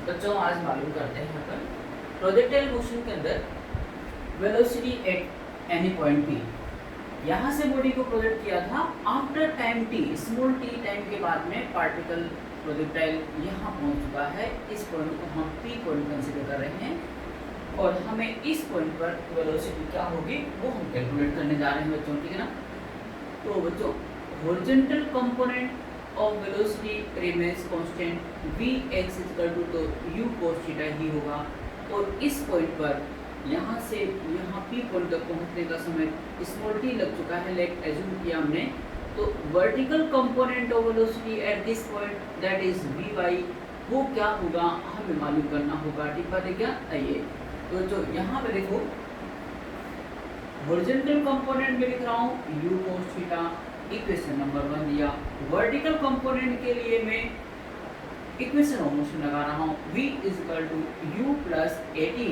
बच्चों आज मालूम करते हैं अपन प्रोजेक्टाइल मोशन के अंदर velocity at any point P. यहाँ से बॉडी को प्रोजेक्ट किया था after time T, small T time के बाद में पार्टिकल प्रोजेक्टाइल यहाँ पहुँच चुका है। इस पॉइंट को हम पी पॉइंट कंसिडर कर रहे हैं और हमें इस पॉइंट पर वेलोसिटी क्या होगी वो हम कैलकुलेट करने जा रहे हैं बच्चों, ठीक है ना। तो बच्चों horizontal component of velocity remains constant vx equal to तो u cos थीटा ही होगा। और इस पॉइंट पर यहाँ से यहाँ p पॉइंट तक पहुँचने का समय स्मॉल t लग चुका है, लेट एज्यूम किया हमने। तो vertical component of velocity at this point that is vy वो क्या होगा हमें मालूम करना होगा, ठीक बात है क्या। आइए तो जो यहाँ पे देखो हॉरिजॉन्टल कंपोनेंट में लिख रहा हूँ u cos theta, equation number 1 दिया। वर्टिकल कंपोनेंट के लिए मैं इक्वेशन ऑफ मोशन लगा रहा हूँ v equal to U plus A T,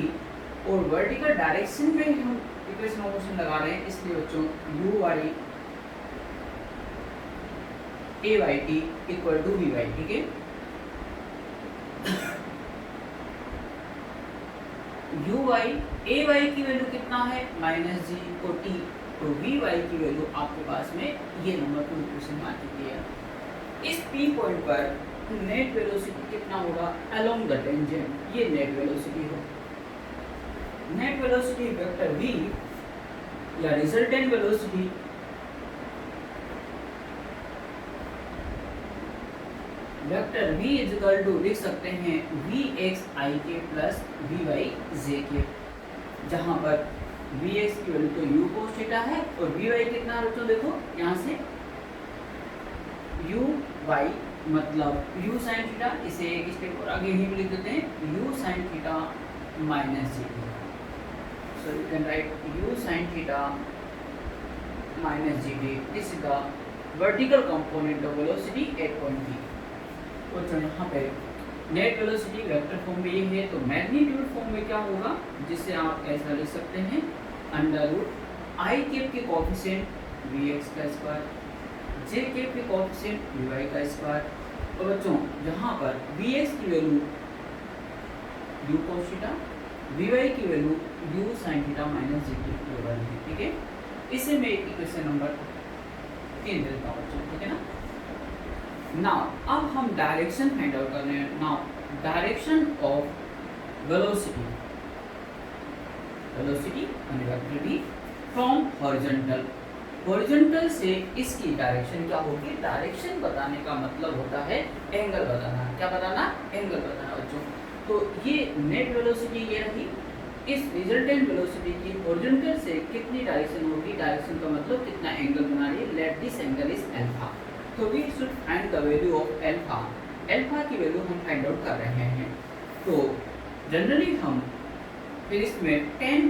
और वर्टिकल डायरेक्शन में हम इक्वेशन ऑफ मोशन लगा रहे हैं, इसलिए बच्चों U Y A Y T equal to V Y, ठीक है। यू वाई ए वाई की वैल्यू कितना है माइनस जी और टी, तो वी वाई की वैल्यू आपके पास में ये नंबर 2 इक्वेशन आ चुकी है। इस पी पॉइंट पर नेट वेलोसिटी कितना होगा अलोंग द टेंजेंट, ये नेट वेलोसिटी हो। नेट वेलोसिटी वेक्टर v या resultant velocity vector v equal to लिख सकते हैं vx i के प्लस vy j के, जहां पर vx की वैल्यू तो u cos थीटा है और vy कितना है बच्चों, देखो यहाँ से uy मतलब u sin थीटा, इसे एक स्टेप और आगे ही लिख देते हैं u sin theta minus G, so you can write u sin theta minus G T. This is the vertical component of velocity at point P. तो यहाँ पे नेट वेलोसिटी वेक्टर फॉर्म में ये है, तो मैग्नीट्यूड फॉर्म में क्या होगा जिसे आप ऐसा लिख सकते हैं अंडर रूट आई केप के कोएफिशिएंट vx का स्क्वायर, जे केप के कोएफिशिएंट vy का स्क्वायर। तो बच्चों यहाँ पर vx की value u cos theta, vy की value u sin theta minus g के बराबर है, ठीक है। इसे मैं इक्वेशन नंबर 3 देता हूँ बच्चों, ठीक है ना। नाउ अब हम डायरेक्शन फाइंड आउट कर रहे हैं। Now direction of velocity and vector v from horizontal, horizontal से इसकी डायरेक्शन क्या होगी। डायरेक्शन बताने का मतलब होता है एंगल बताना। क्या बताना, एंगल बताना बच्चों। तो ये नेट वेलोसिटी ये रही, इस रिजल्टेंट वेलोसिटी की हॉरिजॉन्टल से कितनी डायरेक्शन होगी, डायरेक्शन का मतलब कितना एंगल बना रही है। Let this angle is alpha, तो we should find the value of alpha. Alpha की वैल्यू हम फाइंड आउट कर रहे हैं। तो जनरली हम फिर इसमें 10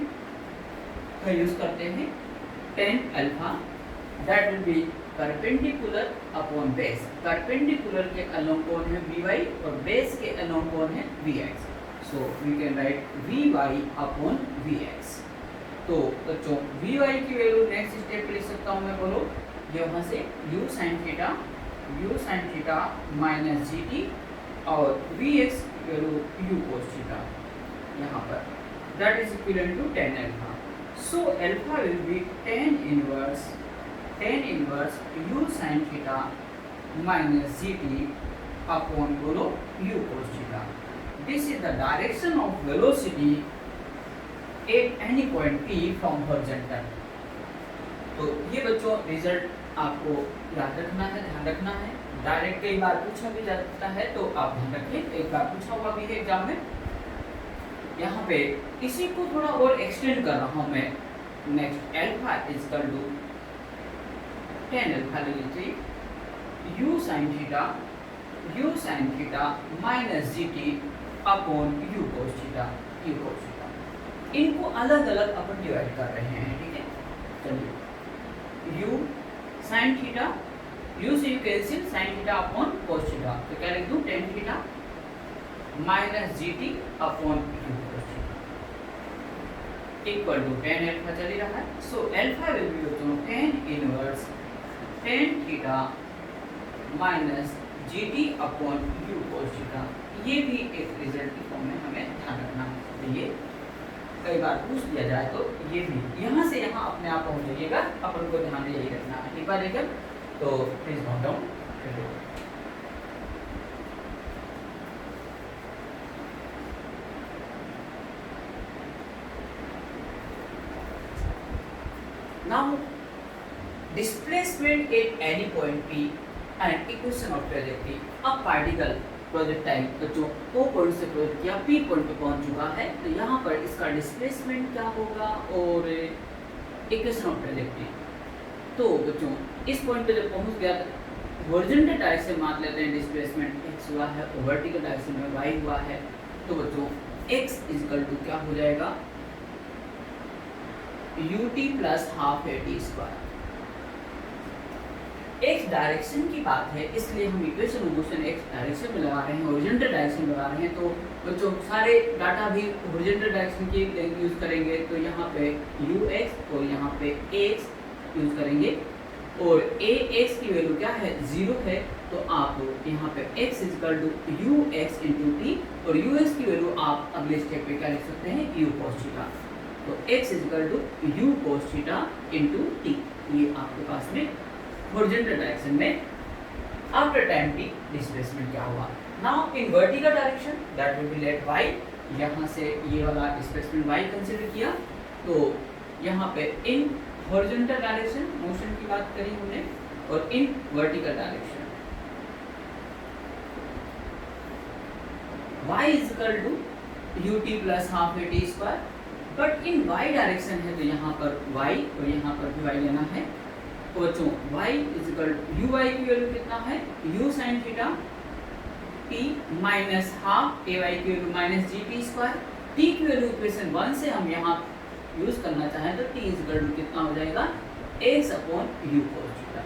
का यूज करते हैं, 10 alpha that will B perpendicular upon base. Perpendicular के अलोंग कौन है vy और बेस के अलोंग कौन है vx, so we can write vy upon vx। तो बच्चों vy की वैल्यू नेक्स्ट स्टेप पे लिख सकता हूँ मैं, बोलो ये वहाँ से u sin theta minus G T और vx value u cos theta यहाँ पर, that is equal to 10 alpha. So alpha will be 10 inverse u sin theta minus G T upon बोलो u cos theta. This is the direction of velocity at any point p from horizontal. तो ये बच्चों result आपको याद रखना है, ध्यान रखना है। डायरेक्ट कई बार पूछा भी जाता है, तो आप ध्यान रखें, एक बार पूछा हुआ भी है एग्जाम में। यहाँ पे इसी को थोड़ा और एक्सटेंड कर रहा हूँ मैं। Next alpha is equal to 10 alpha ले लीजिए u sin theta minus G T upon u cos theta. इनको अलग अलग अपन डिवाइड कर रहे हैं, ठीक है। चलिए u sin थीटा, u से u cancel, sin theta upon cos theta, तो क्या लिख दूं 10 theta minus G T upon u cos theta equal to 10 alpha चल ही रहा है। So alpha will be 10 inverse 10 theta minus GT upon U cos theta. ये भी एक रिजल्ट की फॉर्म में हमें ध्यान रखना है। तो ये कई बार पूछ दिया जाए तो ये भी यहाँ से यहाँ अपने आप पहुँच जाइएगा, अपन को ध्यान में यही रखना है। एक बार लेकर तो please note down. Now, displacement at any point P and equation of trajectory। अब पार्टिकल प्रोजेक्टाइल बच्चों O पॉइंट से प्रोजेक्ट किया, P पॉइंट पे पहुंच चुका है, तो यहाँ पर इसका डिस्प्लेसमेंट क्या होगा और इक्वेशन ऑफ ट्रैजेक्टरी। तो बच्चों इस पॉइंट पे जब पहुंच गया तो हॉरिजॉन्टल डायरेक्शन मान लेते हैं, डिस्प्लेसमेंट x हुआ है और वर्टिकल डायरेक्शन में y हुआ है। तो बच्चों x इक्वल टू क्या हो जाएगा, ut plus half at square. x direction की बात है इसलिए हम equation of motion x direction में लगा रहे हैं, हॉरिजॉन्टल डायरेक्शन लगा रहे हैं। तो बच्चों सारे डाटा भी हॉरिजॉन्टल डायरेक्शन की यूज करेंगे। तो यहाँ पे ux और यहाँ पे ax यूज करेंगे और ax की वैल्यू क्या है, 0 है। तो आप यहाँ पे x equal to ux into T और ux की वैल्यू आप अगले स्टेप पे क्या लिख सकते हैं, u cos थीटा। तो x equal to u cos theta into T. ये आपके पास में हॉरिजॉन्टल डायरेक्शन में आफ्टर टाइम t डिस्प्लेसमेंट क्या हुआ। Now in vertical direction that will be let y। यहाँ से ये वाला डिस्प्लेसमेंट y कंसीडर किया। तो यहाँ पे इन हॉरिजॉन्टल डायरेक्शन मोशन की बात करी हमने और in vertical direction y equal to ut plus half at square. But in y direction है तो यहाँ पर y और यहाँ पर भी y लेना है। तो बच्चों y इक्वल टू uy की वैल्यू कितना है, u sin theta t minus half ay की value minus gt square. t की वैल्यू इक्वेशन 1 से हम यहाँ यूज करना चाहें तो t इक्वल टू कितना हो जाएगा, x upon u cos theta,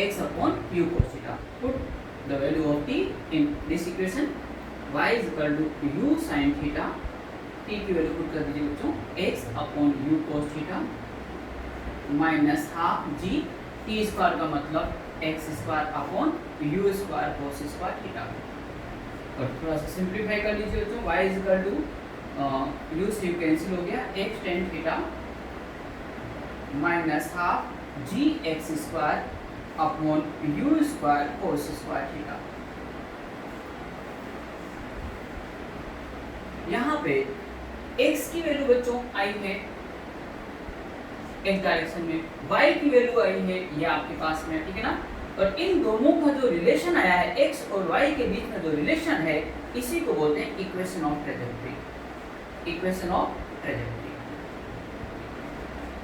x upon u cos theta. Put the value of t in this equation, y equal to u sin theta, t की वैल्यू पुट कर दीजिए बच्चों, x upon u cos theta minus half g t square का मतलब x square upon u square cos square theta. और थोड़ा सा simplify कर लीजिए बच्चों, y इक्वल टू u से u कैंसिल हो गया, x tan theta minus half g x square upon u square cos square theta. यहाँ पे x की वैल्यू बच्चों आई है x डायरेक्शन में, y की वैल्यू आई है ये आपके पास में, ठीक है ना। और इन दोनों का जो रिलेशन आया है x और y के बीच में जो रिलेशन है इसी को बोलते हैं equation of trajectory. Equation of trajectory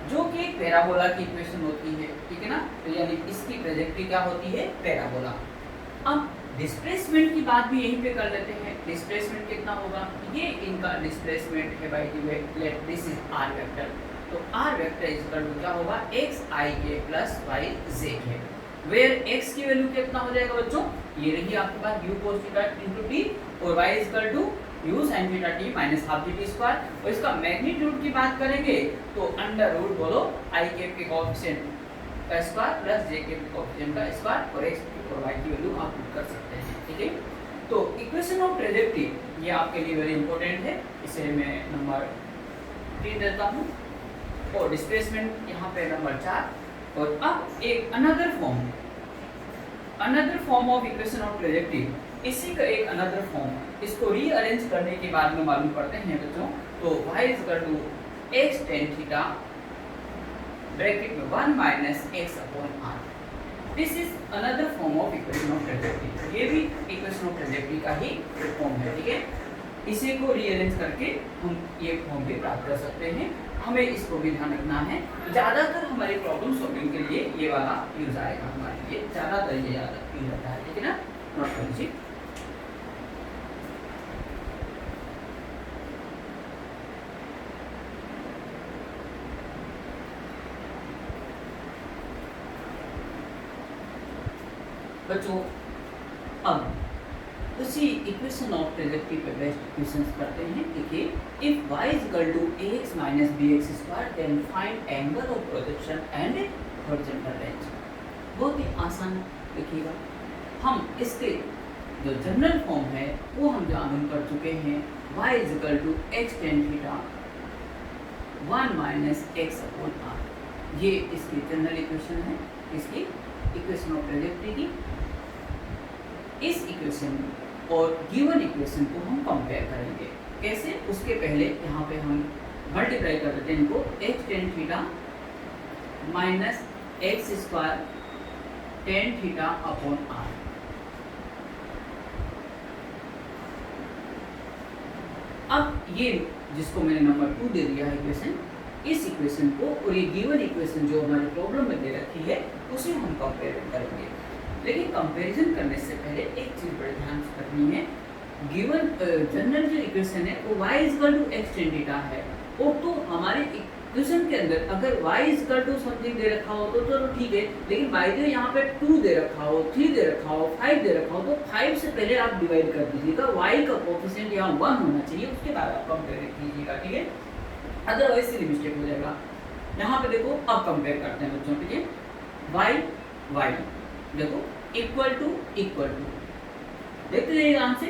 जो कि एक पैराबोला की इक्वेशन होती है, ठीक है ना। तो यानी इसकी ट्रैजेक्टरी क्या होती है, पैराबोला। अब डिस्प्लेसमेंट की बात भी यहीं पे कर लेते हैं। डिस्प्लेसमेंट कितना होगा, ये इनका डिस्प्लेसमेंट है by the way, let this is r vector. तो r वेक्टर इक्वल टू क्या होगा, x i k plus y j k, where x की वैल्यू कितना हो जाएगा बच्चों, ये रही आपके पास u cos theta into t और y equal to u sin theta t minus half gt square. और इसका मैग्नीट्यूड की बात करेंगे तो अंडर रूट बोलो i के कोएफिशिएंट का स्क्वायर प्लस j के कोएफिशिएंट का स्क्वायर और x और y की वैल्यू आप पुट कर सकते हैं, ठीक है। तो इक्वेशन ऑफ ट्रैजेक्टरी ये आपके लिए वेरी इंपॉर्टेंट है, इसे मैं नंबर 3 देता हूँ और डिस्प्लेसमेंट यहाँ पे नंबर 4। और अब एक another form of equation of trajectory, इसी का एक अनदर फॉर्म, इसको रीअरेंज करने के बाद में मालूम पड़ते हैं बच्चों। तो y equal to x tan theta bracket में 1 minus x upon r। This is another form of equation of trajectory. ये भी इक्वेशन ऑफ ट्रैजेक्टरी का ही फॉर्म है, ठीक है। इसी को रीअरेंज करके हम ये फॉर्म भी प्राप्त कर सकते हैं। हमें इसको भी ध्यान रखना है, ज़्यादातर हमारे प्रॉब्लम सॉल्विंग के लिए ये वाला यूज आएगा हमारे लिए, ज़्यादातर ये ज़्यादा यूज आता है, ठीक है ना। नोट कर लीजिए। बच्चों अब उसी इक्वेशन ऑफ ट्रैजेक्टरी पे बेस्ड इक्वेशंस करते हैं, देखिए। If y equal to ax minus bx square then find angle of projection and horizontal range. बहुत ही आसान देखिएगा। हम इसके जो जनरल फॉर्म है वो हम मालूम कर चुके हैं, y equal to X tan theta 1 minus X upon R. ये इसकी जनरल इक्वेशन है, इसकी इक्वेशन ऑफ ट्रेजेक्टरी की। इस इक्वेशन और गिवन इक्वेशन को हम कंपेयर करेंगे। कैसे? उसके पहले यहाँ पे हम मल्टीप्लाई कर देते हैं इनको, X tan theta minus X square tan theta upon R. अब ये जिसको मैंने नंबर 2 दे दिया है इक्वेशन, इस इक्वेशन को और ये गिवन इक्वेशन जो हमारे प्रॉब्लम में दे रखी है उसे हम कंपेयर करेंगे। लेकिन कंपैरिजन करने से पहले एक चीज़ बड़े ध्यान से करनी है, गिवन जनरल जो इक्वेशन है वो y equal to X tan theta है, और तो हमारे इक्वेशन के अंदर अगर y इक्वल टू समथिंग दे रखा हो तो चलो ठीक है, लेकिन बाय द वे यहाँ पे 2 दे रखा हो, 3 दे रखा हो, 5 दे रखा हो, तो 5 से पहले आप डिवाइड कर दीजिएगा, y का कोएफिशिएंट यहाँ 1 होना चाहिए, उसके बाद आप कंपेयर कीजिएगा, ठीक है? अदरवाइज सिली मिस्टेक हो जाएगा। यहाँ पे देखो, अब कंपेयर करते हैं बच्चों के लिए, y देखो इक्वल टू देखते जाइए आराम से।